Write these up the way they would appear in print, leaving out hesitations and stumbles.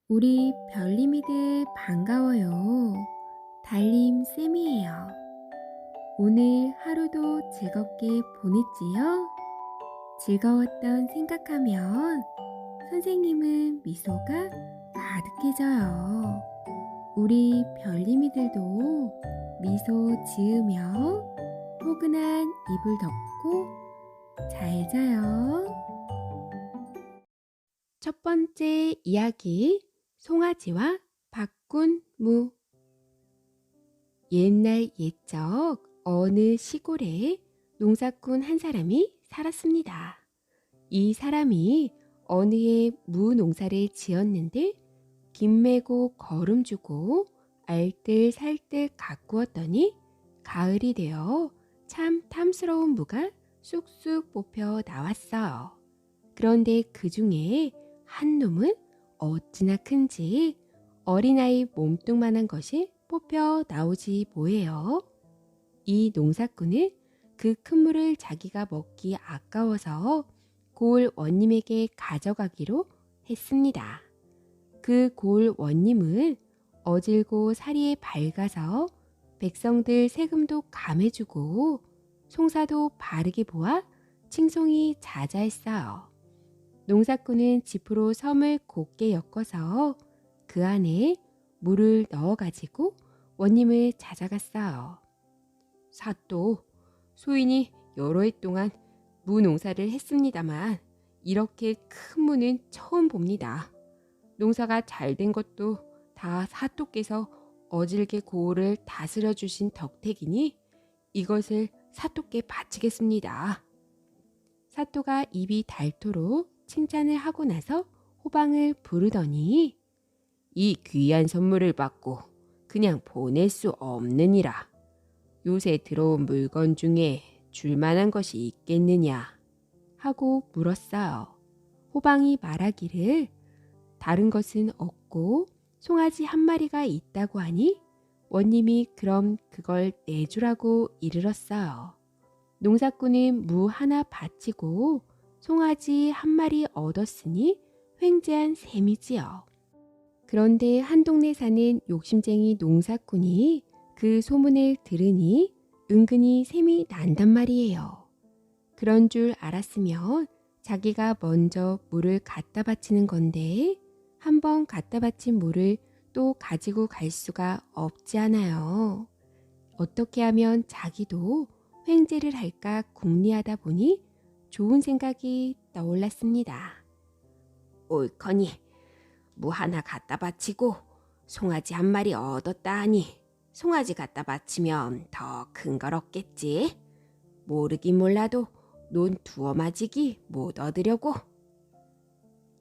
우리 별님이들 반가워요. 달님 쌤이에요. 오늘 하루도 즐겁게 보냈지요? 즐거웠던 생각하면 선생님은 미소가 가득해져요. 우리 별님이들도 미소 지으며 포근한 이불 덮고 잘 자요. 첫 번째 이야기, 송아지와 바꾼 무. 옛날 옛적 어느 시골에 농사꾼 한 사람이 살았습니다. 이 사람이 어느 해 무 농사를 지었는데 김 매고 거름 주고 알뜰살뜰 가꾸었더니 가을이 되어 참 탐스러운 무가 쑥쑥 뽑혀 나왔어요. 그런데 그 중에 한 놈은 어찌나 큰지 어린아이 몸뚱만한 것이 뽑혀 나오지 뭐예요. 이 농사꾼은 그 큰 물을 자기가 먹기 아까워서 고을 원님에게 가져가기로 했습니다. 그 고을 원님은 어질고 사리에 밝아서 백성들 세금도 감해주고 송사도 바르게 보아 칭송이 자자했어요. 농사꾼은 지프로 섬을 곱게 엮어서 그 안에 물을 넣어가지고 원님을 찾아갔어요. 사또, 소인이 여러 해 동안 무 농사를 했습니다만 이렇게 큰 무는 처음 봅니다. 농사가 잘 된 것도 다 사또께서 어질게 고을을 다스려 주신 덕택이니 이것을 사또께 바치겠습니다. 사또가 입이 닳도록 칭찬을 하고 나서 호방을 부르더니 이 귀한 선물을 받고 그냥 보낼 수 없느니라. 요새 들어온 물건 중에 줄만한 것이 있겠느냐 하고 물었어요. 호방이 말하기를 다른 것은 없고 송아지 한 마리가 있다고 하니 원님이 그럼 그걸 내주라고 이르렀어요. 농사꾼은 무 하나 바치고 송아지 한 마리 얻었으니 횡재한 셈이지요. 그런데 한 동네 사는 욕심쟁이 농사꾼이 그 소문을 들으니 은근히 셈이 난단 말이에요. 그런 줄 알았으면 자기가 먼저 물을 갖다 바치는 건데 한번 갖다 바친 물을 또 가지고 갈 수가 없지 않아요. 어떻게 하면 자기도 횡재를 할까 궁리하다 보니 좋은 생각이 떠올랐습니다. 옳거니 무 하나 갖다 바치고 송아지 한 마리 얻었다 하니 송아지 갖다 바치면 더 큰 걸 얻겠지. 모르긴 몰라도 논 두어 마지기 못 얻으려고.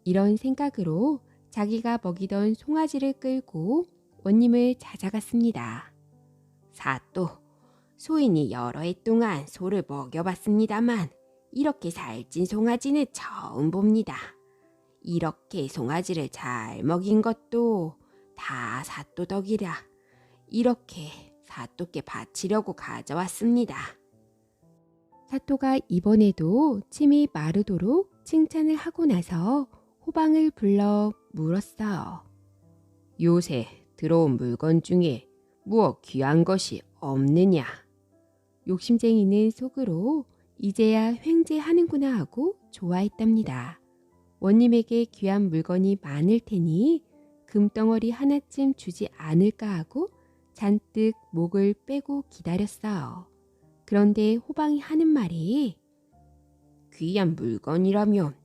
이런 생각으로 자기가 먹이던 송아지를 끌고 원님을 찾아갔습니다. 사또, 소인이 여러 해 동안 소를 먹여봤습니다만 이렇게 살찐 송아지는 처음 봅니다. 이렇게 송아지를 잘 먹인 것도 다 사또 덕이라 이렇게 사또께 바치려고 가져왔습니다. 사또가 이번에도 침이 마르도록 칭찬을 하고 나서 호방을 불러 물었어요. 요새 들어온 물건 중에 무엇 귀한 것이 없느냐? 욕심쟁이는 속으로 이제야 횡재하는구나 하고 좋아했답니다. 원님에게 귀한 물건이 많을 테니 금덩어리 하나쯤 주지 않을까 하고 잔뜩 목을 빼고 기다렸어요. 그런데 호방이 하는 말이 귀한 물건이라면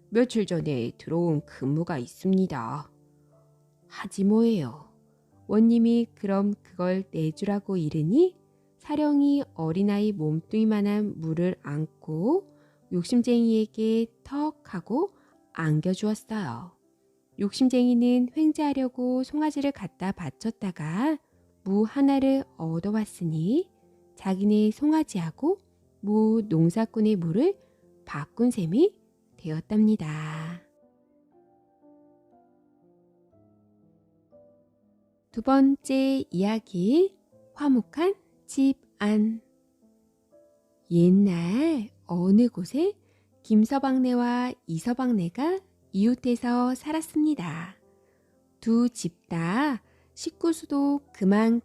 며칠 전에 들어온 근무가 있습니다. 하지 뭐예요. 원님이 그럼 그걸 내주라고 이르니 사령이 어린아이 몸뚱이만한 물을 안고 욕심쟁이에게 턱 하고 안겨주었어요. 욕심쟁이는 횡재하려고 송아지를 갖다 바쳤다가 무 하나를 얻어왔으니 자기네 송아지하고 무 농사꾼의 무를 바꾼 셈이 되었답니다. 두 번째 이야기, 화목한 집 안. 옛날 어느 곳에 김서방네와 이서방네가 이웃해서 살았습니다. 두 집 다 식구 수도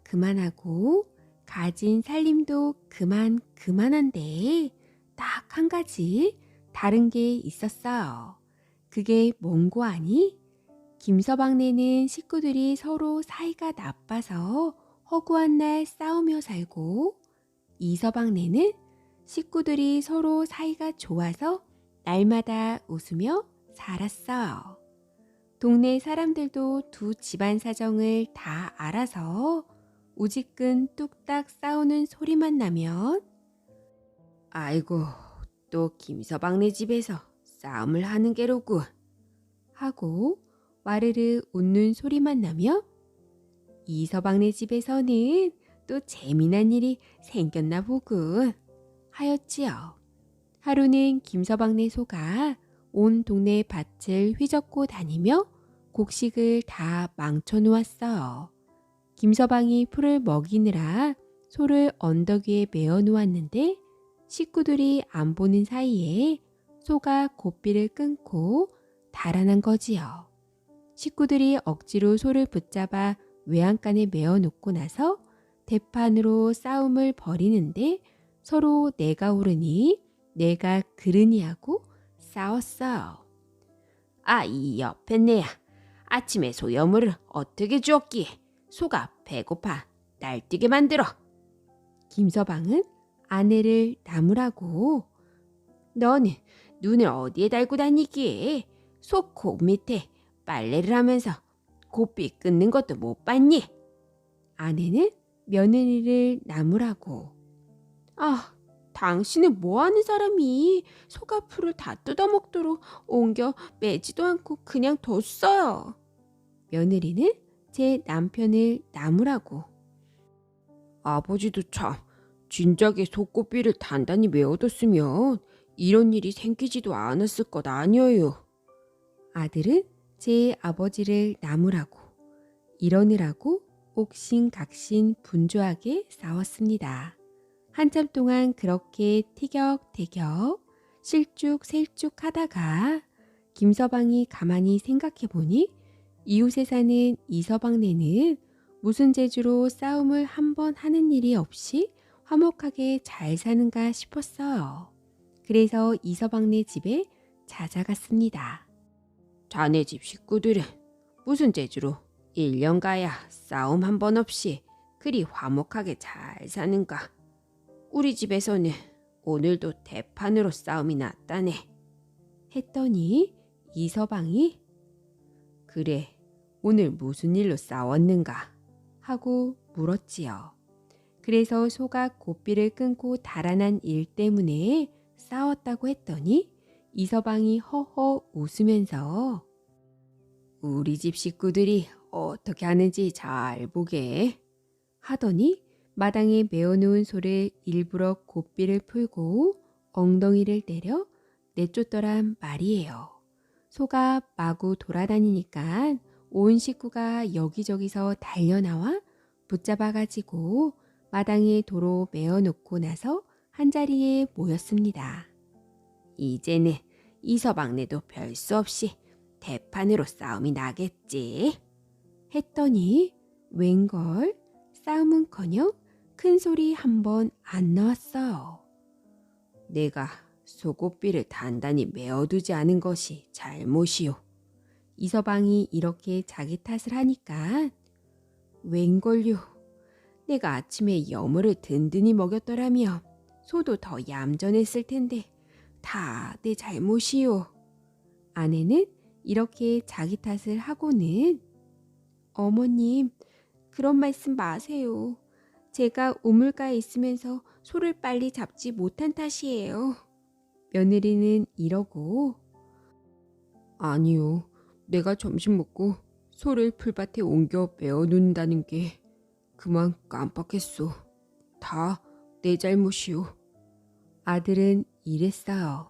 그만하고 가진 살림도 그만한데 딱 한 가지 다른 게 있었어요. 그게 뭔고 아니? 김서방네는 식구들이 서로 사이가 나빠서 허구한 날 싸우며 살고, 이서방네는 식구들이 서로 사이가 좋아서 날마다 웃으며 살았어요. 동네 사람들도 두 집안 사정을 다 알아서 우지끈 뚝딱 싸우는 소리만 나면 아이고, 또 김서방네 집에서 싸움을 하는 게로군 하고 와르르 웃는 소리만 나며 이서방네 집에서는 또 재미난 일이 생겼나 보군 하였지요. 하루는 김서방네 소가 온 동네 밭을 휘젓고 다니며 곡식을 다 망쳐놓았어요. 김서방이 풀을 먹이느라 소를 언덕 위에 메어 놓았는데 식구들이 안 보는 사이에 소가 고삐를 끊고 달아난 거지요. 식구들이 억지로 소를 붙잡아 외양간에 메어 놓고 나서 대판으로 싸움을 벌이는데 서로 내가 옳으니 내가 그르니 하고 싸웠어요. 아, 이 옆에 내야 아침에 소여물을 어떻게 주었기에 소가 배고파 날뛰게 만들어. 김서방은 아내를 나무라고 너는 눈을 어디에 달고 다니기에 소 코 밑에 빨래를 하면서 고삐 끊는 것도 못 봤니? 아내는 며느리를 나무라고 아, 당신은 뭐하는 사람이 소가 풀을 다 뜯어먹도록 옮겨 매지도 않고 그냥 뒀어요. 며느리는 제 남편을 나무라고 아버지도 참 진작에 소고삐를 단단히 메어뒀으면 이런 일이 생기지도 않았을 것 아니에요. 아들은 제 아버지를 나무라고 이러느라고 옥신각신 분주하게 싸웠습니다. 한참 동안 그렇게 티격태격 실쭉셀쭉 하다가 김서방이 가만히 생각해보니 이웃에 사는 이서방네는 무슨 재주로 싸움을 한 번 하는 일이 없이 화목하게 잘 사는가 싶었어요. 그래서 이서방네 집에 찾아갔습니다. 자네 집 식구들은 무슨 재주로 1년 가야 싸움 한 번 없이 그리 화목하게 잘 사는가? 우리 집에서는 오늘도 대판으로 싸움이 났다네. 했더니 이서방이 그래, 오늘 무슨 일로 싸웠는가? 하고 물었지요. 그래서 소가 고삐를 끊고 달아난 일 때문에 싸웠다고 했더니 이서방이 허허 웃으면서 우리 집 식구들이 어떻게 하는지 잘 보게 하더니 마당에 메어놓은 소를 일부러 고삐를 풀고 엉덩이를 때려 내쫓더란 말이에요. 소가 마구 돌아다니니까 온 식구가 여기저기서 달려나와 붙잡아가지고 마당에 도로 메어놓고 나서 한자리에 모였습니다. 이제는 이서방네도 별 수 없이 대판으로 싸움이 나겠지 했더니 웬걸 싸움은커녕 큰 소리 한 번 안 나왔어요. 내가 소고삐를 단단히 메어두지 않은 것이 잘못이요. 이서방이 이렇게 자기 탓을 하니까 웬걸요. 내가 아침에 여물을 든든히 먹였더라면 소도 더 얌전했을 텐데 다 내 잘못이요. 아내는 이렇게 자기 탓을 하고는 어머님, 그런 말씀 마세요. 제가 우물가에 있으면서 소를 빨리 잡지 못한 탓이에요. 며느리는 이러고 아니요. 내가 점심 먹고 소를 풀밭에 옮겨 메어 놓는다는 게 그만 깜빡했소. 다 내 잘못이오. 아들은 이랬어요.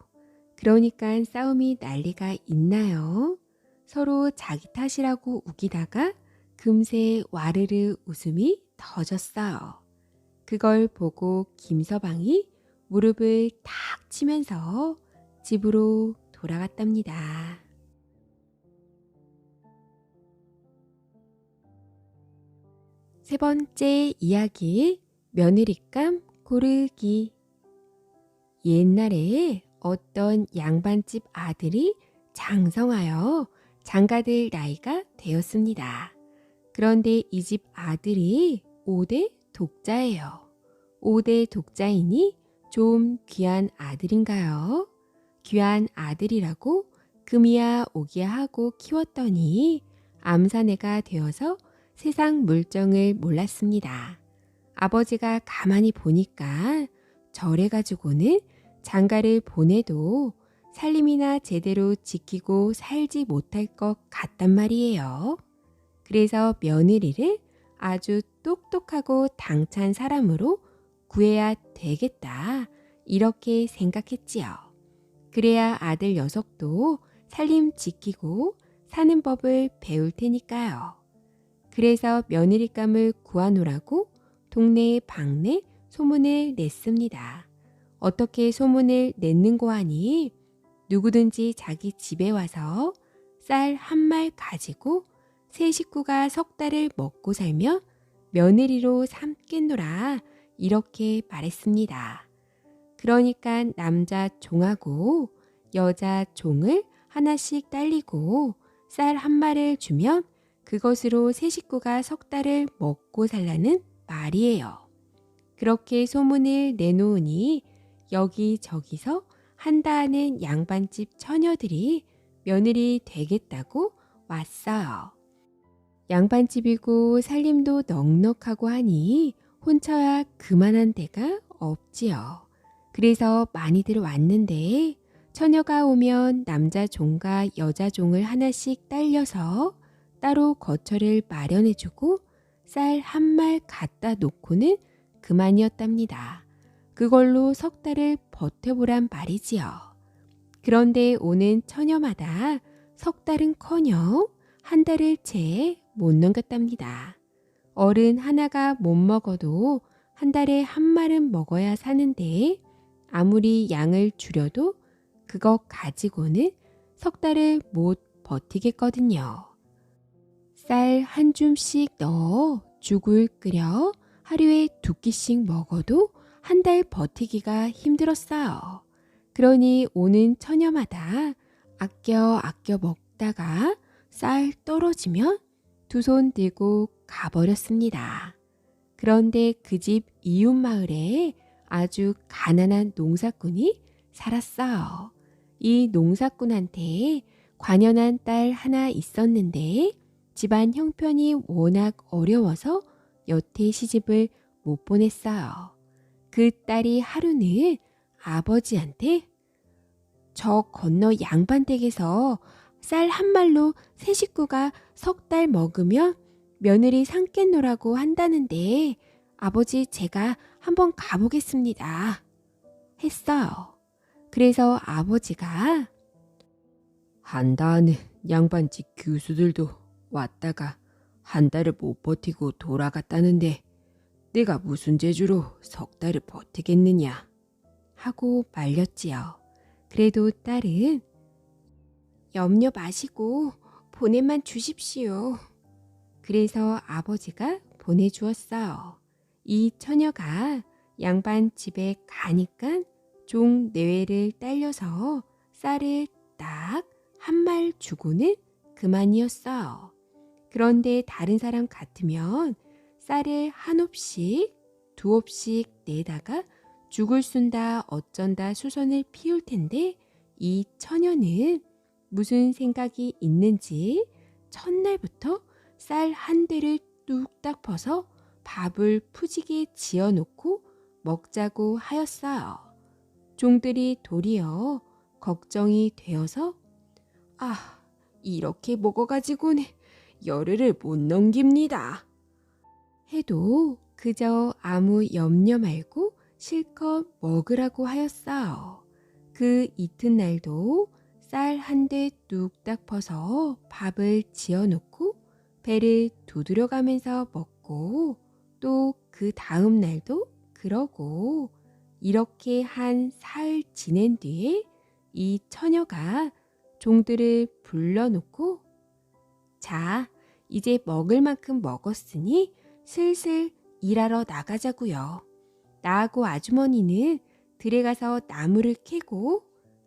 그러니까 싸움이 난리가 있나요? 서로 자기 탓이라고 우기다가 금세 와르르 웃음이 터졌어요. 그걸 보고 김서방이 무릎을 탁 치면서 집으로 돌아갔답니다. 세 번째 이야기, 며느리감 고르기. 옛날에 어떤 양반집 아들이 장성하여 장가들 나이가 되었습니다. 그런데 이 집 아들이 5대 독자예요. 5대 독자이니 좀 귀한 아들인가요? 귀한 아들이라고 금이야 오기야 하고 키웠더니 암사내가 되어서 세상 물정을 몰랐습니다. 아버지가 가만히 보니까 저래가지고는 장가를 보내도 살림이나 제대로 지키고 살지 못할 것 같단 말이에요. 그래서 며느리를 아주 똑똑하고 당찬 사람으로 구해야 되겠다, 이렇게 생각했지요. 그래야 아들 녀석도 살림 지키고 사는 법을 배울 테니까요. 그래서 며느리감을 구하노라고 동네 방네 소문을 냈습니다. 어떻게 소문을 냈는고 하니 누구든지 자기 집에 와서 쌀 한 말 가지고 세 식구가 석 달을 먹고 살며 며느리로 삼겠노라, 이렇게 말했습니다. 그러니까 남자 종하고 여자 종을 하나씩 딸리고 쌀 한 말을 주면 그것으로 세 식구가 석 달을 먹고 살라는 말이에요. 그렇게 소문을 내놓으니 여기저기서 한다 하는 양반집 처녀들이 며느리 되겠다고 왔어요. 양반집이고 살림도 넉넉하고 하니 혼처야 그만한 데가 없지요. 그래서 많이들 왔는데 처녀가 오면 남자 종과 여자 종을 하나씩 딸려서 따로 거처를 마련해주고 쌀 한 말 갖다 놓고는 그만이었답니다. 그걸로 석 달을 버텨보란 말이지요. 그런데 오는 처녀마다 석 달은커녕 한 달을 채 못 넘겼답니다. 어른 하나가 못 먹어도 한 달에 한 말은 먹어야 사는데 아무리 양을 줄여도 그것 가지고는 석 달을 못 버티겠거든요. 쌀 한 줌씩 넣어 죽을 끓여 하루에 2끼씩 먹어도 한 달 버티기가 힘들었어요. 그러니 오는 처녀마다 아껴 먹다가 쌀 떨어지면 두 손 들고 가버렸습니다. 그런데 그 집 이웃 마을에 아주 가난한 농사꾼이 살았어요. 이 농사꾼한테 관연한 딸 하나 있었는데 집안 형편이 워낙 어려워서 여태 시집을 못 보냈어요. 그 딸이 하루는 아버지한테 저 건너 양반댁에서 쌀 한 말로 세 식구가 석 달 먹으면 며느리 삼겠노라고 한다는데 아버지 제가 한번 가보겠습니다, 했어요. 그래서 아버지가 한다는 양반집 교수들도 왔다가 한 달을 못 버티고 돌아갔다는데 내가 무슨 재주로 석 달을 버티겠느냐 하고 말렸지요. 그래도 딸은 염려 마시고 보내만 주십시오. 그래서 아버지가 보내주었어요. 이 처녀가 양반 집에 가니까 종 내외를 딸려서 쌀을 딱 한 말 주고는 그만이었어요. 그런데 다른 사람 같으면 쌀을 한 옵씩, 두 옵씩 내다가 죽을 쓴다 어쩐다 수선을 피울 텐데 이 처녀는 무슨 생각이 있는지 첫날부터 쌀 한 대를 뚝딱 퍼서 밥을 푸지게 지어놓고 먹자고 하였어요. 종들이 도리어 걱정이 되어서 이렇게 먹어가지고는 열흘을 못 넘깁니다 해도 그저 아무 염려 말고 실컷 먹으라고 하였어요. 그 이튿날도 쌀 한 대 뚝딱 퍼서 밥을 지어놓고 배를 두드려가면서 먹고 또 그 다음 날도 그러고 이렇게 한 사흘 지낸 뒤에 이 처녀가 종들을 불러놓고 자, 이제 먹을 만큼 먹었으니 슬슬 일하러 나가자고요. 나하고 아주머니는 들에 가서 나무를 캐고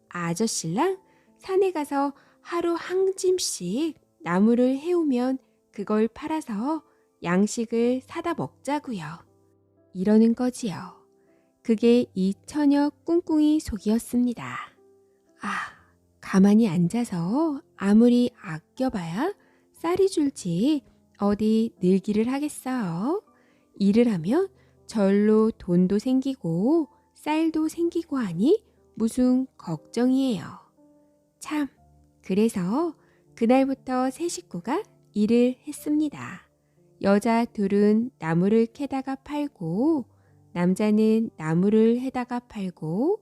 아저씨랑 산에 가서 하루 한 짐씩 나무를 해오면 그걸 팔아서 양식을 사다 먹자고요. 이러는 거지요. 그게 이 처녀 꿍꿍이 속이었습니다. 아, 가만히 앉아서 아무리 아껴봐야 쌀이 줄지 어디 늘기를 하겠어요. 일을 하면 절로 돈도 생기고 쌀도 생기고 하니 무슨 걱정이에요. 참, 그래서 그날부터 세 식구가 일을 했습니다. 여자 둘은 나무를 캐다가 팔고 남자는 나무를 해다가 팔고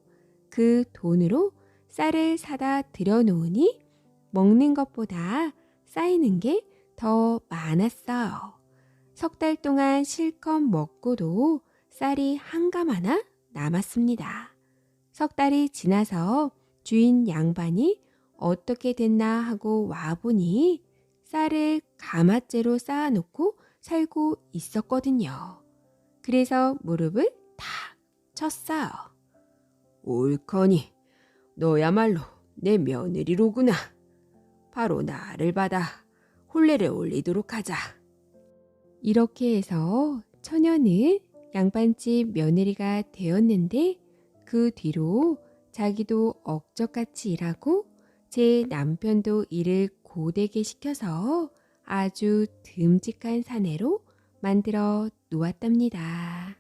그 돈으로 쌀을 사다 들여놓으니 먹는 것보다 쌓이는 게 더 많았어요. 석 달 동안 실컷 먹고도 쌀이 한 감 하나 남았습니다. 석 달이 지나서 주인 양반이 어떻게 됐나 하고 와보니 쌀을 가마째로 쌓아놓고 살고 있었거든요. 그래서 무릎을 탁 쳤어요. 옳거니 너야말로 내 며느리로구나. 바로 나를 받아 혼례를 올리도록 하자. 이렇게 해서 처녀는 양반집 며느리가 되었는데 그 뒤로 자기도 억적같이 일하고 제 남편도 일을 고되게 시켜서 아주 듬직한 사내로 만들어 놓았답니다.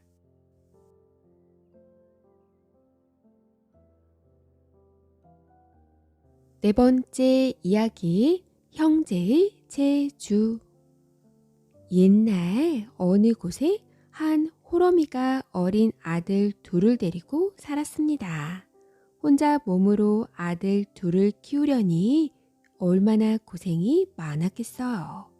네 번째 이야기, 형제의 제주. 옛날 어느 곳에 한 호러미가 어린 아들 둘을 데리고 살았습니다. 혼자 몸으로 아들 둘을 키우려니 얼마나 고생이 많았겠어요.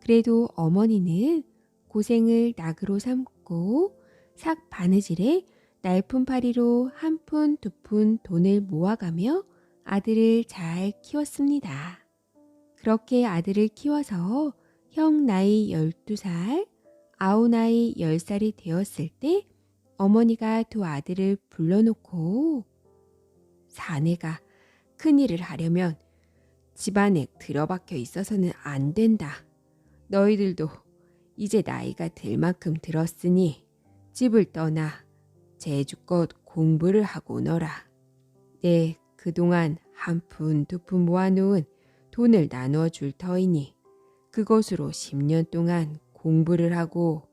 그래도 어머니는 고생을 낙으로 삼고 삭 바느질에 날품 파리로 한 푼 두 푼 돈을 모아가며 아들을 잘 키웠습니다. 그렇게 아들을 키워서 형 나이 12살, 아우 나이 10살이 되었을 때 어머니가 두 아들을 불러놓고 사내가 큰일을 하려면 집안에 들어박혀 있어서는 안 된다. 너희들도 이제 나이가 들 만큼 들었으니 집을 떠나 제주껏 공부를 하고 오너라. 네, 그동안 한 푼 두 푼 모아놓은 돈을 나누어 줄 터이니 그것으로 10년 동안 공부를 하고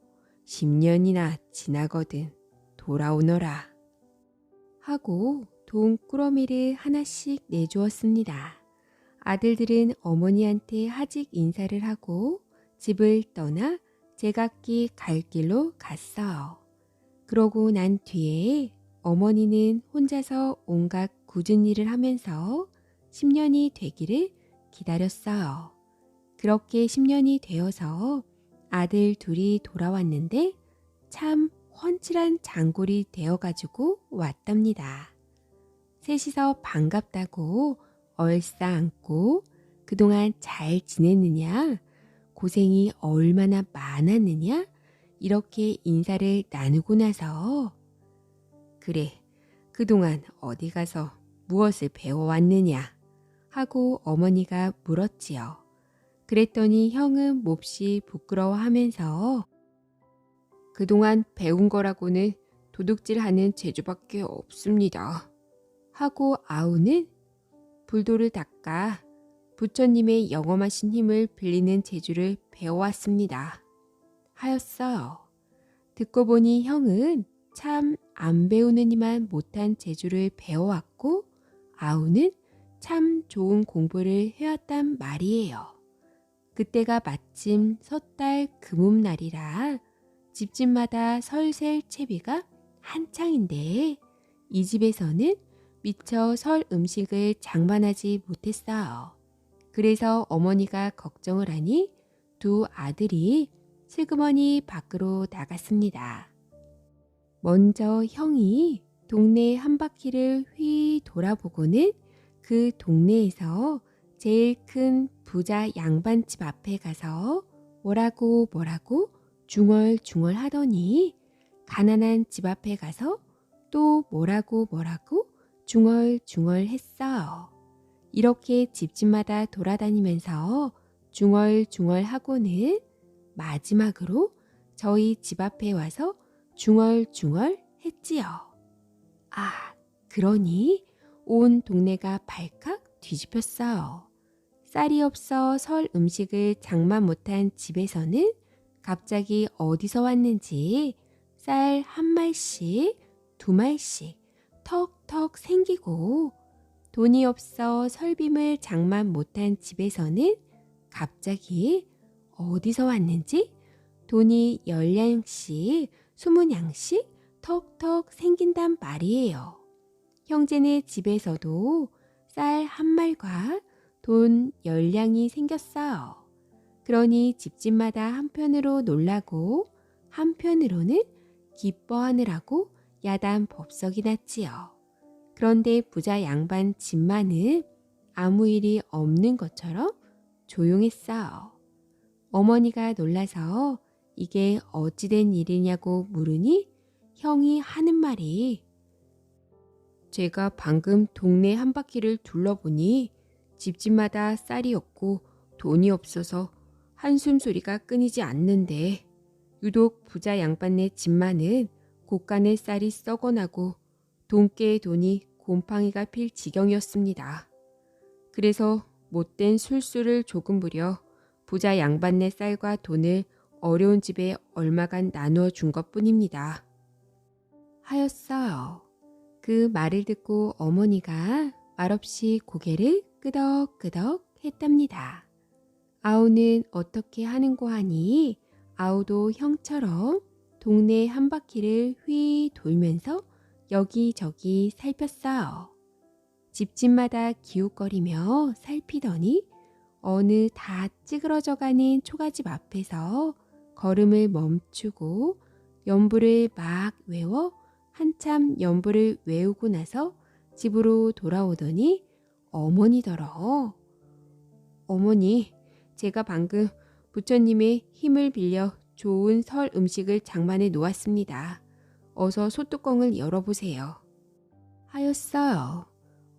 10년이나 지나거든 돌아오너라. 하고 돈꾸러미를 하나씩 내주었습니다. 아들들은 어머니한테 하직 인사를 하고 집을 떠나 제각기 갈 길로 갔어요. 그러고 난 뒤에 어머니는 혼자서 온갖 굳은 일을 하면서 10년이 되기를 기다렸어요. 그렇게 10년이 되어서 아들 둘이 돌아왔는데 참 훤칠한 장골이 되어가지고 왔답니다. 셋이서 반갑다고 얼싸안고 그동안 잘 지냈느냐, 고생이 얼마나 많았느냐 이렇게 인사를 나누고 나서 그래, 그동안 어디 가서 무엇을 배워왔느냐 하고 어머니가 물었지요. 그랬더니 형은 몹시 부끄러워하면서 그동안 배운 거라고는 도둑질하는 재주밖에 없습니다. 하고 아우는 불도를 닦아 부처님의 영험하신 힘을 빌리는 재주를 배워왔습니다. 하였어요. 듣고 보니 형은 참 안 배우느니만 못한 재주를 배워왔고 아우는 참 좋은 공부를 해왔단 말이에요. 그때가 마침 섣달 금음날이라 집집마다 설셀 채비가 한창인데 이 집에서는 미처 설 음식을 장만하지 못했어요. 그래서 어머니가 걱정을 하니 두 아들이 슬그머니 밖으로 나갔습니다. 먼저 형이 동네 한 바퀴를 휘 돌아보고는 그 동네에서 제일 큰 부자 양반집 앞에 가서 뭐라고 중얼중얼 하더니 가난한 집 앞에 가서 또 뭐라고 중얼중얼 했어요. 이렇게 집집마다 돌아다니면서 중얼중얼 하고는 마지막으로 저희 집 앞에 와서 중얼중얼 했지요. 아, 그러니 온 동네가 발칵 뒤집혔어요. 쌀이 없어 설 음식을 장만 못한 집에서는 갑자기 어디서 왔는지 쌀 한 말씩, 두 말씩 턱턱 생기고 돈이 없어 설빔을 장만 못한 집에서는 갑자기 어디서 왔는지 돈이 10냥씩, 20냥씩 턱턱 생긴단 말이에요. 형제네 집에서도 쌀 한 말과 돈 10냥이 생겼어요. 그러니 집집마다 한편으로 놀라고 한편으로는 기뻐하느라고 야단 법석이 났지요. 그런데 부자 양반 집만은 아무 일이 없는 것처럼 조용했어요. 어머니가 놀라서 이게 어찌된 일이냐고 물으니 형이 하는 말이 제가 방금 동네 한 바퀴를 둘러보니 집집마다 쌀이 없고 돈이 없어서 한숨 소리가 끊이지 않는데 유독 부자 양반네 집만은 곳간의 쌀이 썩어나고 돈깨의 돈이 곰팡이가 필 지경이었습니다. 그래서 못된 술수를 조금 부려 부자 양반네 쌀과 돈을 어려운 집에 얼마간 나누어 준 것뿐입니다. 하였어요. 그 말을 듣고 어머니가 말없이 고개를 끄덕끄덕 했답니다. 아우는 어떻게 하는고 하니 아우도 형처럼 동네 한 바퀴를 휘 돌면서 여기저기 살폈어요. 집집마다 기웃거리며 살피더니 어느 다 찌그러져가는 초가집 앞에서 걸음을 멈추고 연부를 막 외워 한참 연부를 외우고 나서 집으로 돌아오더니 어머니더러 어머니, 제가 방금 부처님의 힘을 빌려 좋은 설 음식을 장만해 놓았습니다. 어서 소뚜껑을 열어보세요. 하였어요.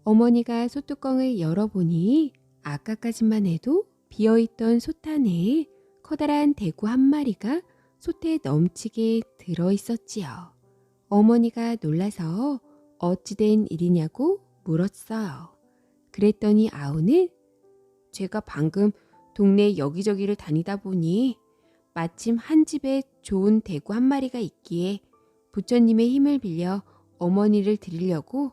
어머니가 소뚜껑을 열어보니 아까까지만 해도 비어있던 솥안에 커다란 대구 한 마리가 솥에 넘치게 들어있었지요. 어머니가 놀라서 어찌된 일이냐고 물었어요. 그랬더니 아우는 제가 방금 동네 여기저기를 다니다 보니 마침 한 집에 좋은 대구 한 마리가 있기에 부처님의 힘을 빌려 어머니를 드리려고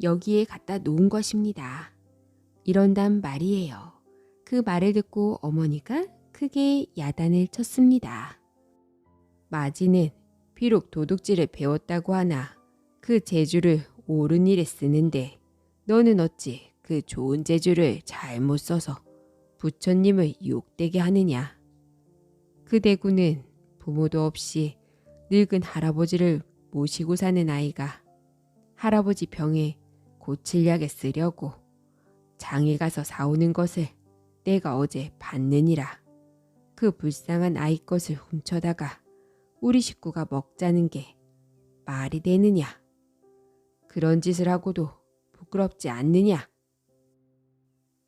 여기에 갖다 놓은 것입니다. 이런단 말이에요. 그 말을 듣고 어머니가 크게 야단을 쳤습니다. 마지는 비록 도둑질을 배웠다고 하나 그 재주를 옳은 일에 쓰는데 너는 어찌 그 좋은 재주를 잘못 써서 부처님을 욕되게 하느냐. 그 대구는 부모도 없이 늙은 할아버지를 모시고 사는 아이가 할아버지 병에 고칠 약에 쓰려고 장에 가서 사오는 것을 내가 어제 봤느니라. 그 불쌍한 아이 것을 훔쳐다가 우리 식구가 먹자는 게 말이 되느냐. 그런 짓을 하고도 부끄럽지 않느냐.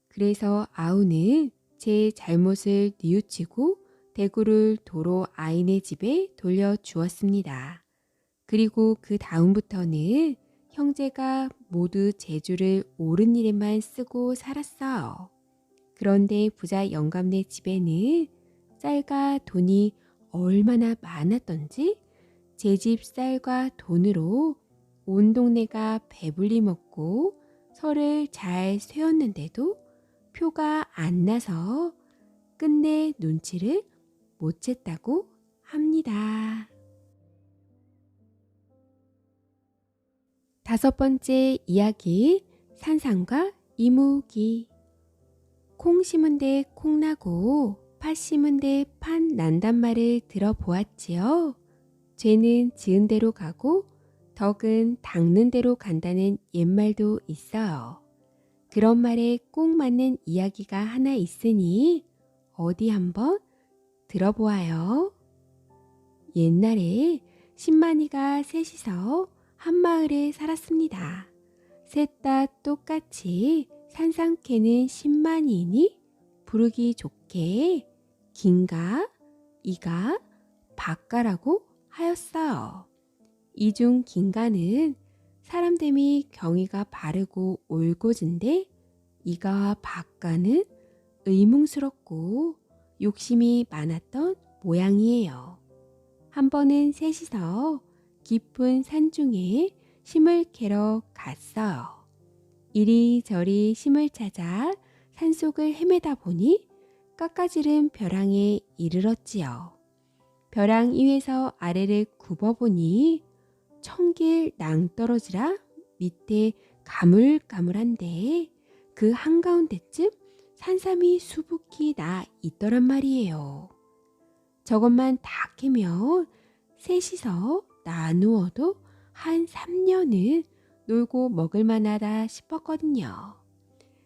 그래서 아우는 제 잘못을 뉘우치고 대구를 도로 아이네 집에 돌려주었습니다. 그리고 그 다음부터는 형제가 모두 재주를 옳은 일에만 쓰고 살았어요. 그런데 부자 영감네 집에는 쌀과 돈이 얼마나 많았던지 제 집 쌀과 돈으로 온 동네가 배불리 먹고 설을 잘 세웠는데도 표가 안 나서 끝내 눈치를 못 챘다고 합니다. 5번째 이야기, 산삼과 이무기. 콩 심은 데 콩 나고 팥 심은 데 팥 난단 말을 들어보았지요. 죄는 지은 대로 가고 덕은 닦는 대로 간다는 옛말도 있어요. 그런 말에 꼭 맞는 이야기가 하나 있으니 어디 한번 들어보아요. 옛날에 신만이가 셋이서 한 마을에 살았습니다. 셋 다 똑같이 산삼캐는 신만이니 부르기 좋게 긴가, 이가, 박가라고 하였어요. 이 중 긴가는 사람됨이 경의가 바르고 올곧은데 이가와 박가는 의문스럽고 욕심이 많았던 모양이에요. 한 번은 셋이서 깊은 산중에 심을 캐러 갔어요. 이리저리 심을 찾아 산속을 헤매다 보니 깎아지른 벼랑에 이르렀지요. 벼랑 위에서 아래를 굽어보니 청길 낭떠러지라 밑에 가물가물한데 그 한가운데쯤 산삼이 수북히 나 있더란 말이에요. 저것만 다 캐면 셋이서 나누어도 한 3년은 놀고 먹을 만하다 싶었거든요.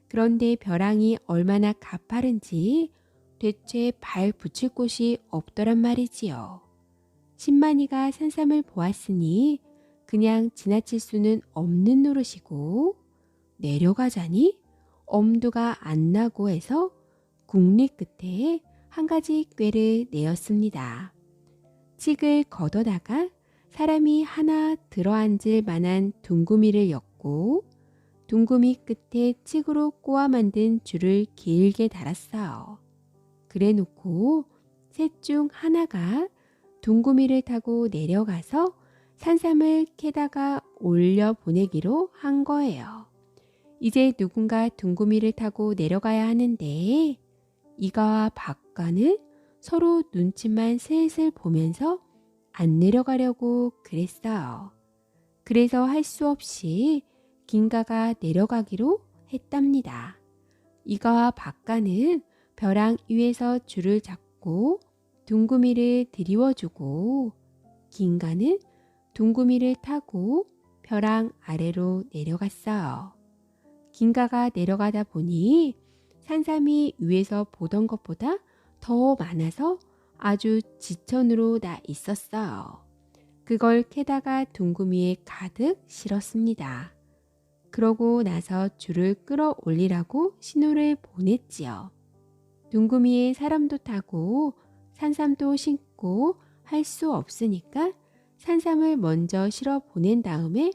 그런데 벼랑이 얼마나 가파른지 대체 발 붙일 곳이 없더란 말이지요. 신만이가 산삼을 보았으니 그냥 지나칠 수는 없는 노릇이고 내려가자니 엄두가 안 나고 해서 국리 끝에 한 가지 꾀를 내었습니다. 칡을 걷어다가 사람이 하나 들어앉을 만한 둥구미를 엮고 둥구미 끝에 칡으로 꼬아 만든 줄을 길게 달았어요. 그래 놓고 셋 중 하나가 둥구미를 타고 내려가서 산삼을 캐다가 올려 보내기로 한 거예요. 이제 누군가 둥구미를 타고 내려가야 하는데 이가와 박가는 서로 눈치만 슬슬 보면서 안 내려가려고 그랬어요. 그래서 할 수 없이 긴가가 내려가기로 했답니다. 이가와 박가는 벼랑 위에서 줄을 잡고 둥구미를 드리워주고 긴가는 둥구미를 타고 벼랑 아래로 내려갔어요. 긴가가 내려가다 보니 산삼이 위에서 보던 것보다 더 많아서 아주 지천으로 나 있었어요. 그걸 캐다가 둥구미에 가득 실었습니다. 그러고 나서 줄을 끌어올리라고 신호를 보냈지요. 둥구미에 사람도 타고 산삼도 심고 할 수 없으니까 산삼을 먼저 실어 보낸 다음에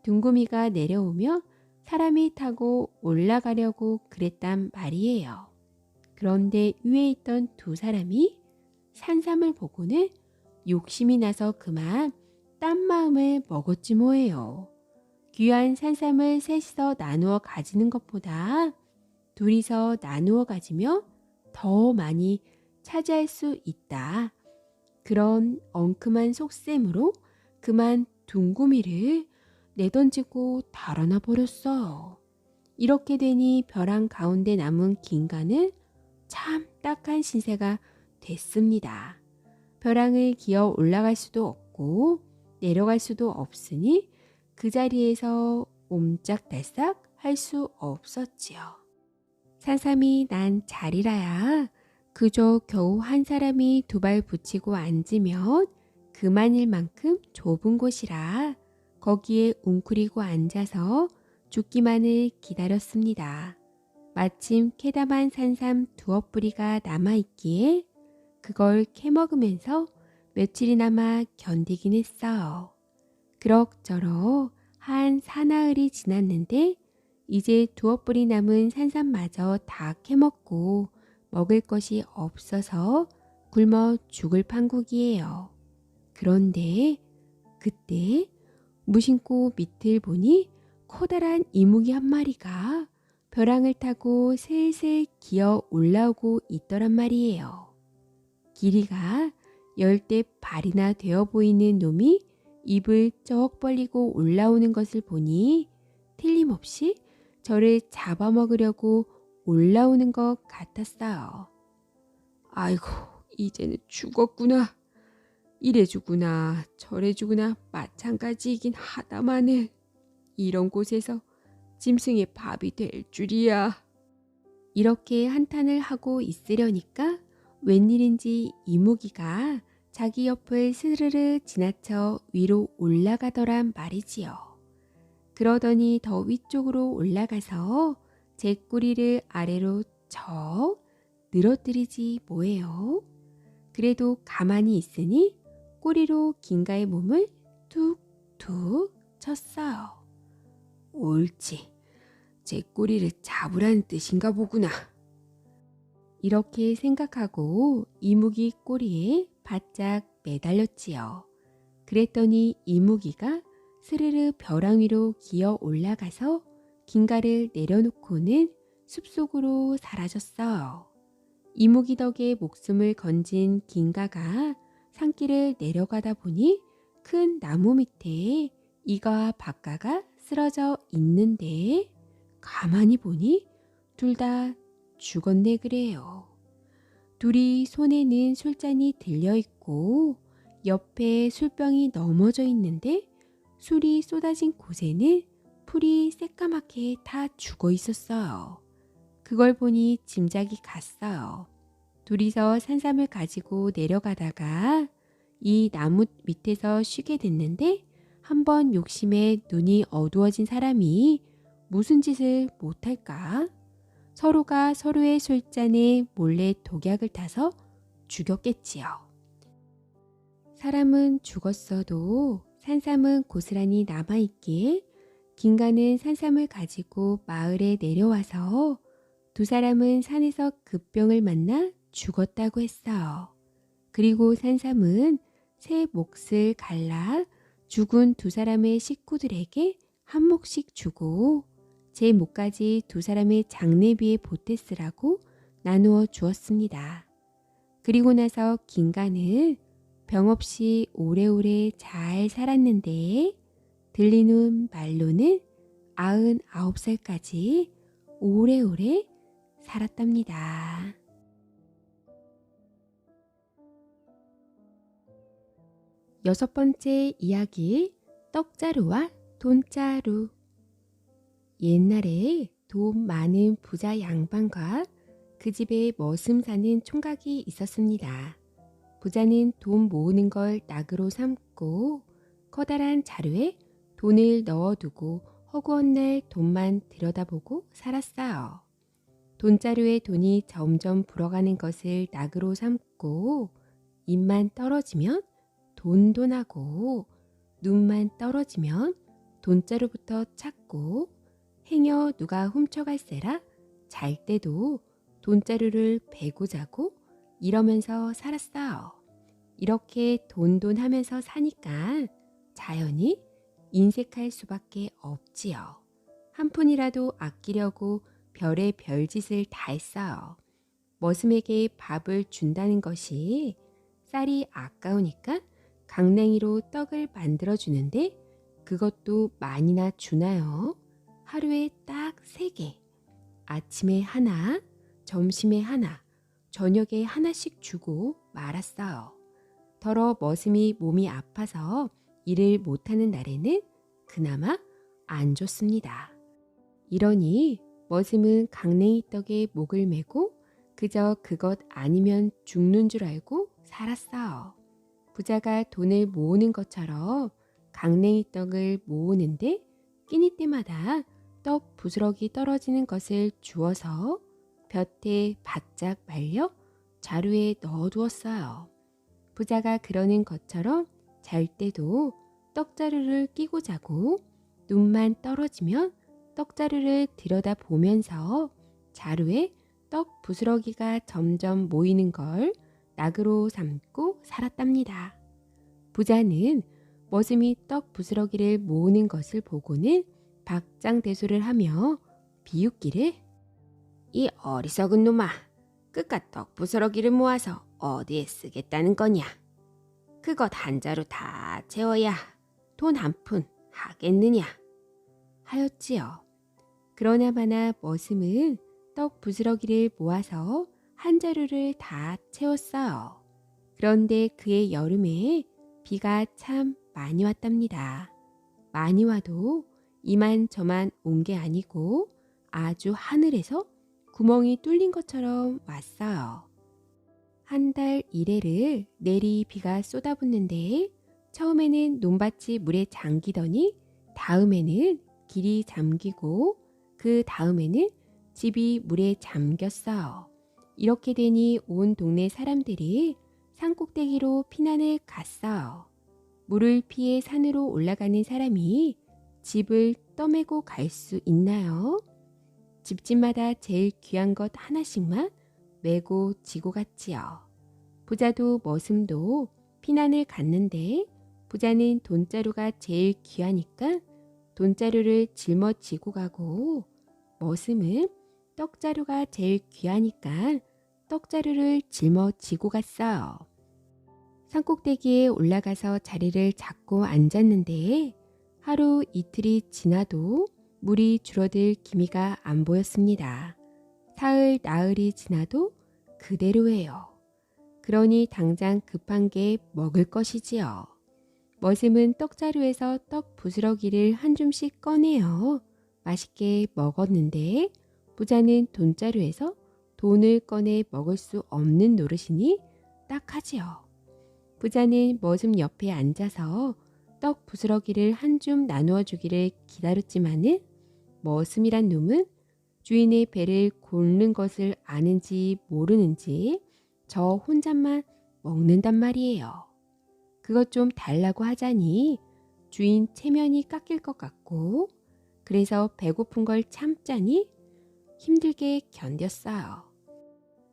둥구미가 내려오며 사람이 타고 올라가려고 그랬단 말이에요. 그런데 위에 있던 두 사람이 산삼을 보고는 욕심이 나서 그만 딴 마음을 먹었지 뭐예요. 귀한 산삼을 셋이서 나누어 가지는 것보다 둘이서 나누어 가지며 더 많이 차지할 수 있다. 그런 엉큼한 속셈으로 그만 둥구미를 내던지고 달아나 버렸어. 이렇게 되니 벼랑 가운데 남은 긴가는 참 딱한 신세가 됐습니다. 벼랑을 기어 올라갈 수도 없고 내려갈 수도 없으니 그 자리에서 옴짝달싹 할 수 없었지요. 산삼이 난 자리라야 그저 겨우 한 사람이 두 발 붙이고 앉으면 그만일 만큼 좁은 곳이라 거기에 웅크리고 앉아서 죽기만을 기다렸습니다. 마침 캐다만 산삼 두어 뿌리가 남아있기에 그걸 캐먹으면서 며칠이나마 견디긴 했어요. 그럭저럭 한 사나흘이 지났는데 이제 두어 뿌리 남은 산삼마저 다 캐먹고 먹을 것이 없어서 굶어 죽을 판국이에요. 그런데 그때 무심코 밑을 보니 커다란 이무기 한 마리가 벼랑을 타고 슬슬 기어 올라오고 있더란 말이에요. 길이가 10대 발이나 되어 보이는 놈이 입을 쩍 벌리고 올라오는 것을 보니 틀림없이 저를 잡아먹으려고 올라오는 것 같았어요. 아이고, 이제는 죽었구나. 이래 주구나 저래 주구나 마찬가지이긴 하다마는 이런 곳에서 짐승의 밥이 될 줄이야. 이렇게 한탄을 하고 있으려니까 웬일인지 이무기가 자기 옆을 스르르 지나쳐 위로 올라가더란 말이지요. 그러더니 더 위쪽으로 올라가서 제 꼬리를 아래로 척 늘어뜨리지 뭐예요. 그래도 가만히 있으니 꼬리로 긴가의 몸을 툭툭 쳤어요. 옳지, 제 꼬리를 잡으라는 뜻인가 보구나. 이렇게 생각하고 이무기 꼬리에 바짝 매달렸지요. 그랬더니 이무기가 스르르 벼랑 위로 기어 올라가서 긴가를 내려놓고는 숲속으로 사라졌어요. 이무기 덕에 목숨을 건진 긴가가 산길을 내려가다 보니 큰 나무 밑에 이가 박가가 쓰러져 있는데 가만히 보니 둘 다 죽었네 그래요. 둘이 손에는 술잔이 들려있고 옆에 술병이 넘어져 있는데 술이 쏟아진 곳에는 풀이 새까맣게 다 죽어 있었어요. 그걸 보니 짐작이 갔어요. 둘이서 산삼을 가지고 내려가다가 이 나무 밑에서 쉬게 됐는데 한번 욕심에 눈이 어두워진 사람이 무슨 짓을 못할까? 서로가 서로의 술잔에 몰래 독약을 타서 죽였겠지요. 사람은 죽었어도 산삼은 고스란히 남아있기에 긴가는 산삼을 가지고 마을에 내려와서 두 사람은 산에서 급병을 만나 죽었다고 했어요. 그리고 산삼은 새 몫을 갈라 죽은 두 사람의 식구들에게 한 몫씩 주고 제 몫까지 두 사람의 장례비에 보태 쓰라고 나누어 주었습니다. 그리고 나서 긴가는 병 없이 오래오래 잘 살았는데 들리는 말로는 99살까지 오래오래 살았답니다. 여섯 번째 이야기, 떡자루와 돈자루. 옛날에 돈 많은 부자 양반과 그 집에 머슴 사는 총각이 있었습니다. 부자는 돈 모으는 걸 낙으로 삼고 커다란 자루에 돈을 넣어두고 허구한 날 돈만 들여다보고 살았어요. 돈자루에 돈이 점점 불어가는 것을 낙으로 삼고 입만 떨어지면 돈돈하고 눈만 떨어지면 돈자루부터 찾고 행여 누가 훔쳐갈세라 잘 때도 돈자루를 베고 자고 이러면서 살았어요. 이렇게 돈돈하면서 사니까 자연히 인색할 수밖에 없지요. 한 푼이라도 아끼려고 별의 별짓을 다 했어요. 머슴에게 밥을 준다는 것이 쌀이 아까우니까 강냉이로 떡을 만들어 주는데 그것도 많이나 주나요? 하루에 딱 3개. 아침에 하나, 점심에 하나, 저녁에 하나씩 주고 말았어요. 더러 머슴이 몸이 아파서 일을 못하는 날에는 그나마 안 줬습니다. 이러니 머슴은 강냉이 떡에 목을 메고 그저 그것 아니면 죽는 줄 알고 살았어요. 부자가 돈을 모으는 것처럼 강냉이 떡을 모으는데 끼니 때마다 떡 부스러기 떨어지는 것을 주워서 볕에 바짝 말려 자루에 넣어두었어요. 부자가 그러는 것처럼 잘 때도 떡자루를 끼고 자고 눈만 떨어지면 떡자루를 들여다보면서 자루에 떡 부스러기가 점점 모이는 걸 낙으로 삼고 살았답니다. 부자는 머슴이 떡 부스러기를 모으는 것을 보고는 박장대소를 하며 비웃기를 이 어리석은 놈아, 그깟 떡 부스러기를 모아서 어디에 쓰겠다는 거냐? 그것 한 자루 다 채워야 돈 한 푼 하겠느냐? 하였지요. 그러나 마나 머슴은 떡 부스러기를 모아서 한 자루를 다 채웠어요. 그런데 그의 여름에 비가 참 많이 왔답니다. 많이 와도 이만저만 온 게 아니고 아주 하늘에서 구멍이 뚫린 것처럼 왔어요. 한 달 이래를 내리 비가 쏟아붓는데 처음에는 논밭이 물에 잠기더니 다음에는 길이 잠기고 그 다음에는 집이 물에 잠겼어요. 이렇게 되니 온 동네 사람들이 산꼭대기로 피난을 갔어요. 물을 피해 산으로 올라가는 사람이 집을 떠매고 갈 수 있나요? 집집마다 제일 귀한 것 하나씩만 메고 지고 갔지요. 부자도 머슴도 피난을 갔는데 부자는 돈자루가 제일 귀하니까 돈자루를 짊어지고 가고 머슴은 떡자루가 제일 귀하니까 떡자루를 짊어지고 갔어요. 산꼭대기에 올라가서 자리를 잡고 앉았는데 하루 이틀이 지나도 물이 줄어들 기미가 안 보였습니다. 사흘 나흘이 지나도 그대로예요. 그러니 당장 급한 게 먹을 것이지요. 머슴은 떡자루에서 떡 부스러기를 한 줌씩 꺼내어 맛있게 먹었는데 부자는 돈자루에서 돈을 꺼내 먹을 수 없는 노릇이니 딱하지요. 부자는 머슴 옆에 앉아서 떡 부스러기를 한 줌 나누어 주기를 기다렸지만은 머슴이란 놈은 주인의 배를 고르는 것을 아는지 모르는지 저 혼잣만 먹는단 말이에요. 그것 좀 달라고 하자니 주인 체면이 깎일 것 같고 그래서 배고픈 걸 참자니 힘들게 견뎠어요.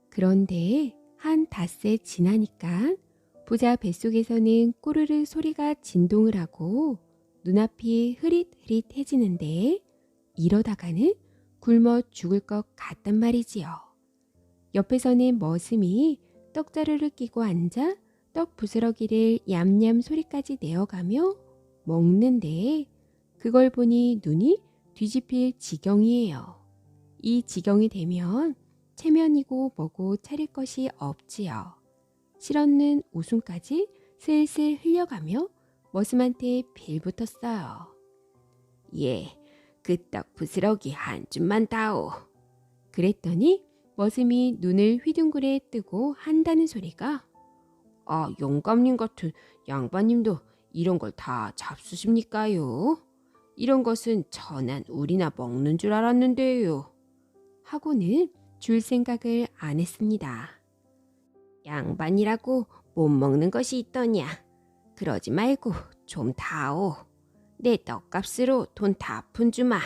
그런데 한 닷새 지나니까 부자 뱃속에서는 꼬르르 소리가 진동을 하고 눈앞이 흐릿흐릿해지는데 이러다가는 굶어 죽을 것 같단 말이지요. 옆에서는 머슴이 떡자루를 끼고 앉아 떡 부스러기를 얌얌 소리까지 내어가며 먹는데 그걸 보니 눈이 뒤집힐 지경이에요. 이 지경이 되면 체면이고 뭐고 차릴 것이 없지요. 실없는 웃음까지 슬슬 흘려가며 머슴한테 빌붙었어요. 예, 그 떡 부스러기 한 줌만 다오. 그랬더니 머슴이 눈을 휘둥그레 뜨고 한다는 소리가 영감님 같은 양반님도 이런 걸 다 잡수십니까요? 이런 것은 천한 우리나 먹는 줄 알았는데요. 하고는 줄 생각을 안 했습니다. 양반이라고 못 먹는 것이 있더냐? 그러지 말고 좀 다오. 내 떡값으로 돈 다 푼 주마.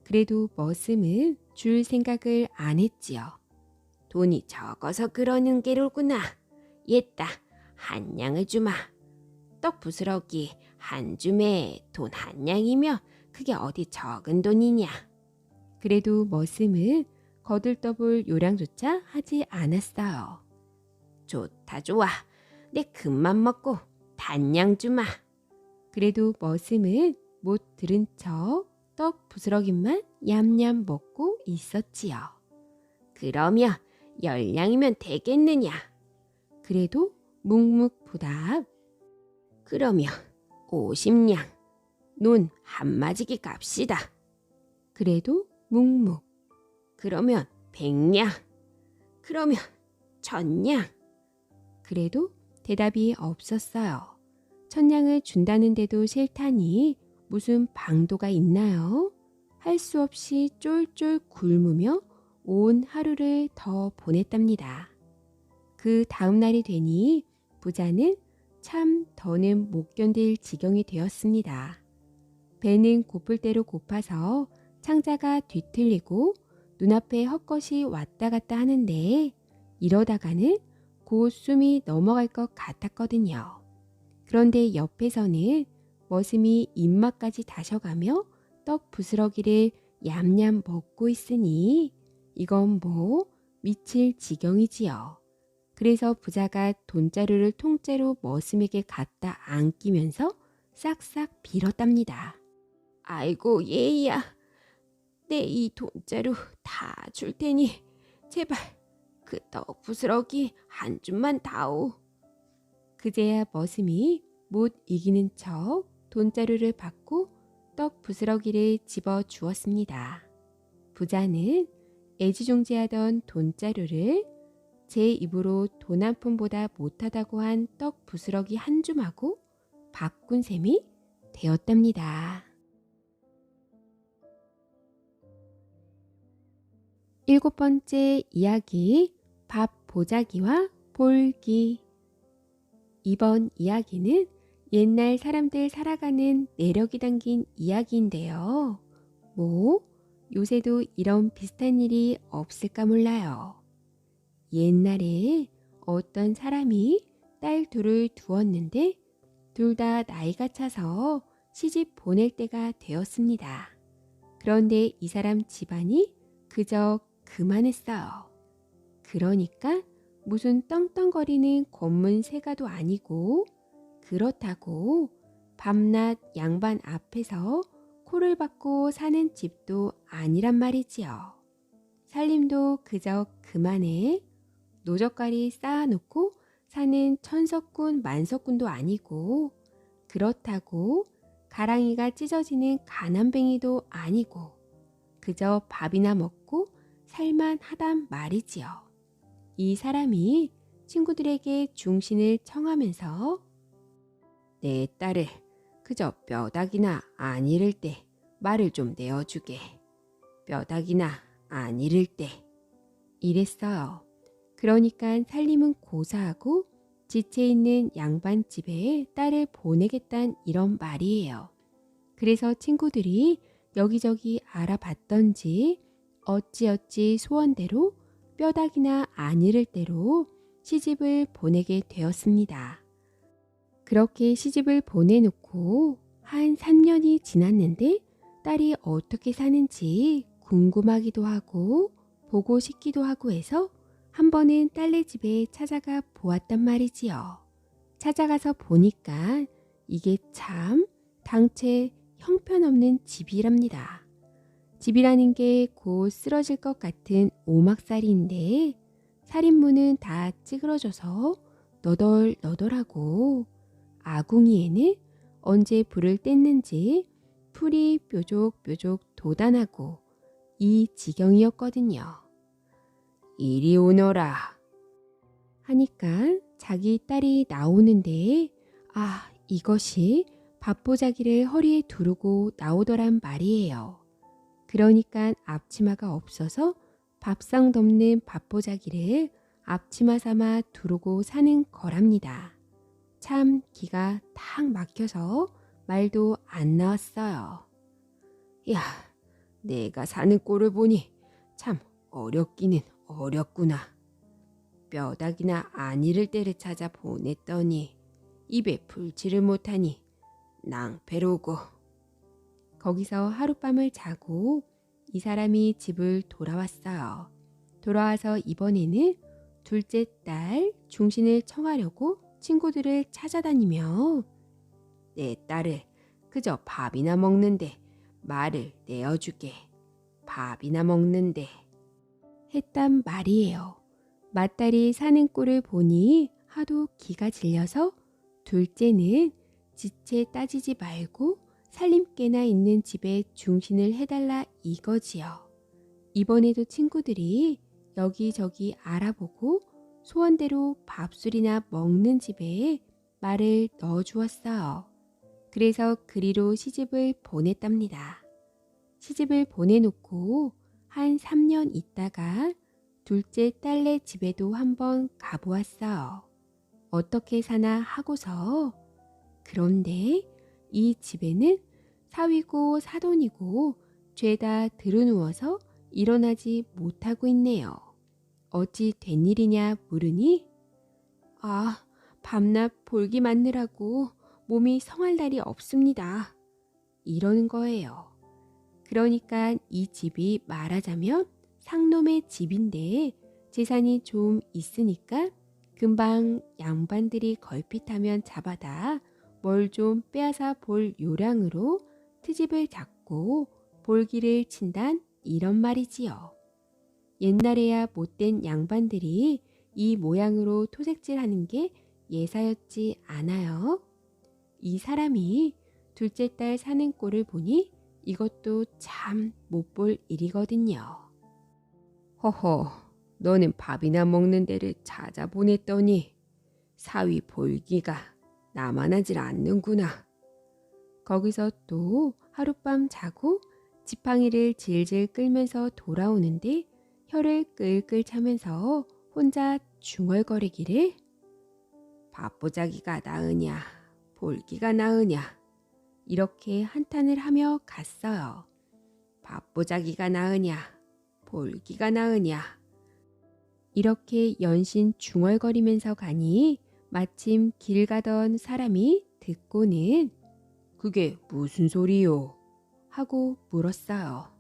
그래도 머슴은 줄 생각을 안 했지요. 돈이 적어서 그러는 게로구나. 옛다 한 양을 주마. 떡 부스러기 한 줌에 돈 한 양이면 그게 어디 적은 돈이냐. 그래도 머슴은 거들떠볼 요량조차 하지 않았어요. 좋다 좋아. 내 금만 먹고 단양 주마. 그래도 머슴은 못 들은 척 떡 부스러기만 얌얌 먹고 있었지요. 그러면 10냥이면 되겠느냐? 그래도 묵묵부답. 그러면 50냥. 논 한마지기 값이다. 그래도 묵묵. 그러면 100냥. 그러면 1000냥. 그래도 대답이 없었어요. 1000냥을 준다는데도 싫다니 무슨 방도가 있나요? 할 수 없이 쫄쫄 굶으며 온 하루를 더 보냈답니다. 그 다음 날이 되니 부자는 참 더는 못 견딜 지경이 되었습니다. 배는 고플 대로 고파서 창자가 뒤틀리고 눈앞에 헛것이 왔다 갔다 하는데 이러다가는 곧 숨이 넘어갈 것 같았거든요. 그런데 옆에서는 머슴이 입맛까지 다셔가며 떡 부스러기를 얌얌 먹고 있으니 이건 뭐 미칠 지경이지요. 그래서 부자가 돈자루를 통째로 머슴에게 갖다 안기면서 싹싹 빌었답니다. 아이고 얘야, 내 이 돈자루 다 줄 테니 제발 그 떡 부스러기 한 줌만 다오. 그제야 머슴이 못 이기는 척 돈자루를 받고 떡 부스러기를 집어 주었습니다. 부자는 애지중지하던 돈자루를 제 입으로 돈 한 푼보다 못하다고 한 떡 부스러기 한 줌하고 바꾼 셈이 되었답니다. 7번째 이야기, 밥 보자기와 볼기. 이번 이야기는 옛날 사람들 살아가는 내력이 담긴 이야기인데요. 요새도 이런 비슷한 일이 없을까 몰라요. 옛날에 어떤 사람이 딸 둘을 두었는데 둘 다 나이가 차서 시집 보낼 때가 되었습니다. 그런데 이 사람 집안이 그저 그만했어요. 그러니까 무슨 떵떵거리는 검문 세가도 아니고 그렇다고 밤낮 양반 앞에서 코를 박고 사는 집도 아니란 말이지요. 살림도 그저 그만해 노젓가리 쌓아놓고 사는 천석군 만석군도 아니고 그렇다고 가랑이가 찢어지는 가난뱅이도 아니고 그저 밥이나 먹고 살만 하단 말이지요. 이 사람이 친구들에게 중신을 청하면서 내 딸을 그저 뼈다귀나 안 잃을 때 말을 좀 내어주게. 뼈다귀나 안 잃을 때 이랬어요. 그러니까 살림은 고사하고 지체 있는 양반집에 딸을 보내겠단 이런 말이에요. 그래서 친구들이 여기저기 알아봤던지 어찌어찌 소원대로 뼈다귀나 안 잃을 대로 시집을 보내게 되었습니다. 그렇게 시집을 보내놓고 한 3년이 지났는데 딸이 어떻게 사는지 궁금하기도 하고 보고 싶기도 하고 해서 한 번은 딸네 집에 찾아가 보았단 말이지요. 찾아가서 보니까 이게 참 당최 형편없는 집이랍니다. 집이라는 게 곧 쓰러질 것 같은 오막살이인데 살인문은 다 찌그러져서 너덜너덜하고 아궁이에는 언제 불을 뗐는지 풀이 뾰족뾰족 돋아나고 이 지경이었거든요. 이리 오너라 하니까 자기 딸이 나오는데 이것이 밥보자기를 허리에 두르고 나오더란 말이에요. 그러니까 앞치마가 없어서 밥상 덮는 밥보자기를 앞치마 삼아 두르고 사는 거랍니다. 참 기가 탁 막혀서 말도 안 나왔어요. 야, 내가 사는 꼴을 보니 참 어렵기는 어렵구나. 뼈다귀나 안 잃을 때를 찾아 보냈더니 입에 풀지를 못하니 낭패로고. 거기서 하룻밤을 자고 이 사람이 집을 돌아왔어요. 돌아와서 이번에는 둘째 딸 중신을 청하려고 친구들을 찾아다니며 내 딸을 그저 밥이나 먹는데 말을 내어주게. 밥이나 먹는데 했단 말이에요. 맏딸이 사는 꼴을 보니 하도 기가 질려서 둘째는 지체 따지지 말고 살림개나 있는 집에 중신을 해달라 이거지요. 이번에도 친구들이 여기저기 알아보고 소원대로 밥술이나 먹는 집에 말을 넣어주었어요. 그래서 그리로 시집을 보냈답니다. 시집을 보내놓고 한 3년 있다가 둘째 딸네 집에도 한번 가보았어요. 어떻게 사나 하고서. 그런데 이 집에는 사위고 사돈이고 죄다 들어누워서 일어나지 못하고 있네요. 어찌 된 일이냐 물으니 밤낮 볼기 맞느라고 몸이 성할 날이 없습니다. 이러는 거예요. 그러니까 이 집이 말하자면 상놈의 집인데 재산이 좀 있으니까 금방 양반들이 걸핏하면 잡아다 뭘 좀 빼앗아 볼 요량으로 트집을 잡고 볼기를 친단 이런 말이지요. 옛날에야 못된 양반들이 이 모양으로 토색질하는 게 예사였지 않아요. 이 사람이 둘째 딸 사는 꼴을 보니 이것도 참 못 볼 일이거든요. 허허, 너는 밥이나 먹는 데를 찾아보냈더니 사위 볼기가 나만 하질 않는구나. 거기서 또 하룻밤 자고 지팡이를 질질 끌면서 돌아오는데 혀를 끌끌 차면서 혼자 중얼거리기를 밥보자기가 나으냐 볼기가 나으냐 이렇게 한탄을 하며 갔어요. 밥보자기가 나으냐 볼기가 나으냐 이렇게 연신 중얼거리면서 가니 마침 길 가던 사람이 듣고는 그게 무슨 소리요? 하고 물었어요.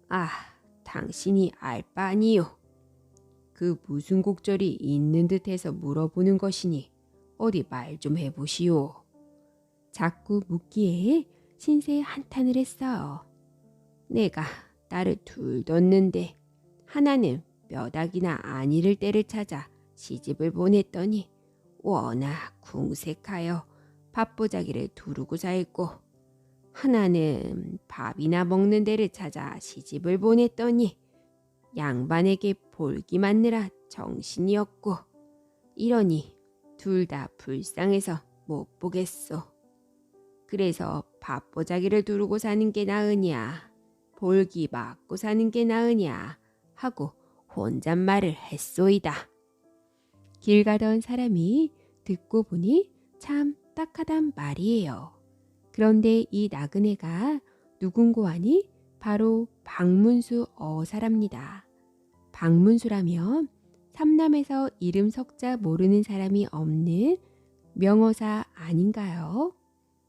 아, 당신이 알 바 아니요. 그 무슨 곡절이 있는 듯해서 물어보는 것이니 어디 말 좀 해보시오. 자꾸 묻기에 신세 한탄을 했어요. 내가 딸을 둘 뒀는데 하나는 뼈다귀나 안이를 때를 찾아 시집을 보냈더니 워낙 궁색하여 밥보자기를 두르고 살고 하나는 밥이나 먹는 데를 찾아 시집을 보냈더니 양반에게 볼기 맞느라 정신이 없고 이러니 둘 다 불쌍해서 못 보겠소. 그래서 밥보자기를 두르고 사는 게 나으냐 볼기 맞고 사는 게 나으냐 하고 혼잣말을 했소이다. 길 가던 사람이 듣고 보니 참 딱하단 말이에요. 그런데 이 나그네가 누군고 하니 바로 박문수 어사랍니다. 박문수라면 삼남에서 이름 석자 모르는 사람이 없는 명어사 아닌가요?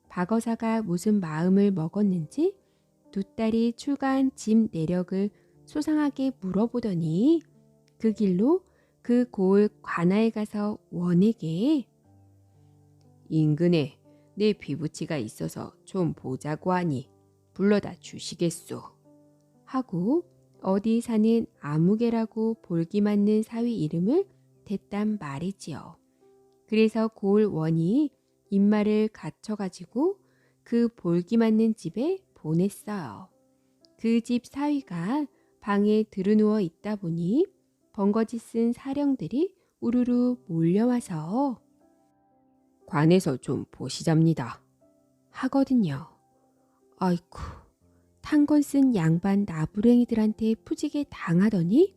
박어사가 무슨 마음을 먹었는지 두 딸이 출가한 집 내력을 소상하게 물어보더니 그 길로 그 고을 관아에 가서 원에게 인근에 내 비부치가 있어서 좀 보자고 하니 불러다 주시겠소 하고 어디 사는 아무개라고 볼기 맞는 사위 이름을 댔단 말이지요. 그래서 고을 원이 입말을 갖춰가지고 그 볼기 맞는 집에 보냈어요. 그 집 사위가 방에 들어누워 있다 보니 번거지 쓴 사령들이 우르르 몰려와서 관에서 좀 보시잡니다 하거든요. 아이쿠, 탄건 쓴 양반 나부랭이들한테 푸지게 당하더니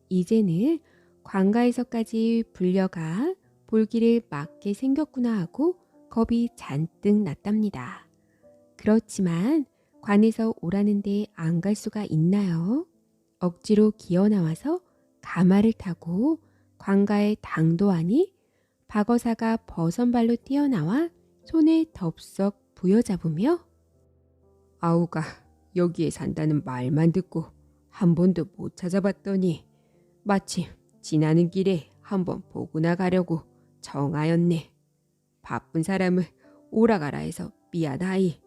이제는 관가에서까지 불려가 볼기를 맞게 생겼구나 하고 겁이 잔뜩 났답니다. 그렇지만 관에서 오라는데 안 갈 수가 있나요? 억지로 기어 나와서 가마를 타고 관가에 당도하니 박어사가 버선발로 뛰어나와 손을 덥석 부여잡으며 아우가 여기에 산다는 말만 듣고 한 번도 못 찾아봤더니 마침 지나는 길에 한번 보고 나가려고 정하였네. 바쁜 사람을 오라가라 해서 미안하이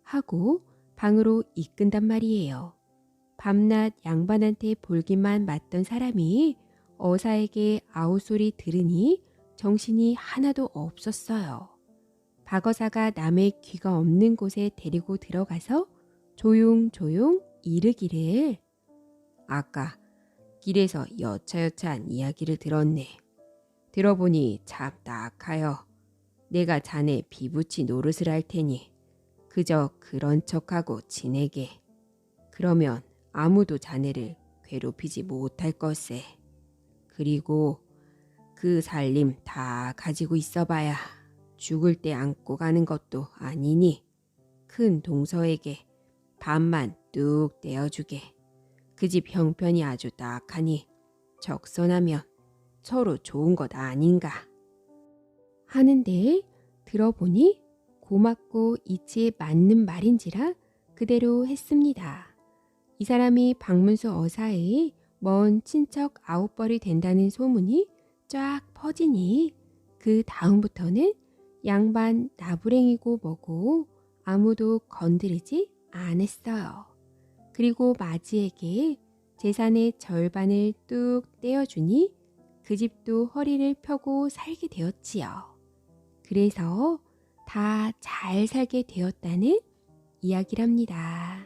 하고 방으로 이끈단 말이에요. 밤낮 양반한테 볼기만 맞던 사람이 어사에게 아우소리 들으니 정신이 하나도 없었어요. 박어사가 남의 귀가 없는 곳에 데리고 들어가서 조용조용 이르기를 아까 길에서 여차여차한 이야기를 들었네. 들어보니 참 딱하여 내가 자네 비부치 노릇을 할 테니 그저 그런 척하고 지내게. 그러면 아무도 자네를 괴롭히지 못할 것세. 그리고 그 살림 다 가지고 있어봐야 죽을 때 안고 가는 것도 아니니 큰 동서에게 반만 뚝 떼어주게. 그 집 형편이 아주 딱하니 적선하면 서로 좋은 것 아닌가 하는데 들어보니 고맙고 이치에 맞는 말인지라 그대로 했습니다. 이 사람이 박문수 어사의 먼 친척 아웃벌이 된다는 소문이 쫙 퍼지니 그 다음부터는 양반 나부랭이고 뭐고 아무도 건드리지 않았어요. 그리고 마지에게 재산의 절반을 뚝 떼어주니 그 집도 허리를 펴고 살게 되었지요. 그래서 다 잘 살게 되었다는 이야기랍니다.